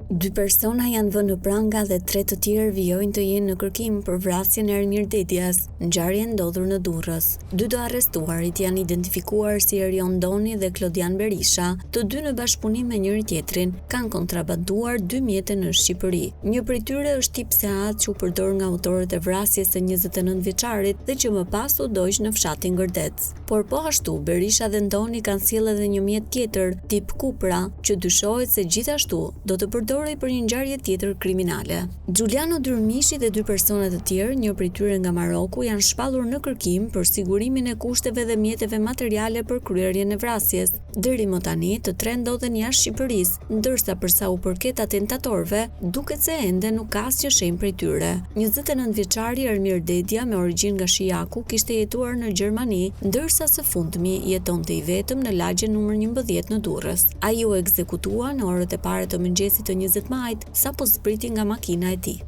2 persona janë vënë në pranga dhe 3 të tjerë vijojnë të jenë në kërkim për vrasjen e Ermir Dedias, ngjarje ndodhur në Durrës. 2 të arrestuarit janë identifikuar si Erion Doni dhe Klodian Berisha, të dy në bashkëpunim me njëri tjetrin, kanë kontrabanduar 2 mjete në Shqipëri. Një prej tyre është tip Seat që u përdor nga autorët e vrasjes së 29 vjeçarit dhe që më pas u doq në fshatin Gërdec. Por po ashtu, Berisha dhe Doni kanë sjellë edhe një mjet tjetër, tip Cupra, që dyshohet se gjithashtu do të përdorej për një ngjarje tjetër kriminale. Giuliano Dyrmishi dhe 2 persona të tjerë, një prej tyre nga Maroku, janë shpallur në kërkim për sigurimin e kushteve dhe mjeteve materiale për kryerjen e vrasjes. Deri më tani, të 3 ndodhen jashtë Shqipërisë, ndërsa për sa u përket atentatorëve, duket se ende nuk ka asnjë shenjë prej tyre. 29 vjeçari Ermir Dedia, me origjinë nga Shijaku, kishte jetuar në Gjermani, ndërsa së fundmi jetonte i vetëm në lagjen numër 11 në Durrës. Ai u ekzekutua në orët e para të mëngjesit të 20 majit, sapo zbriti nga makina e tij.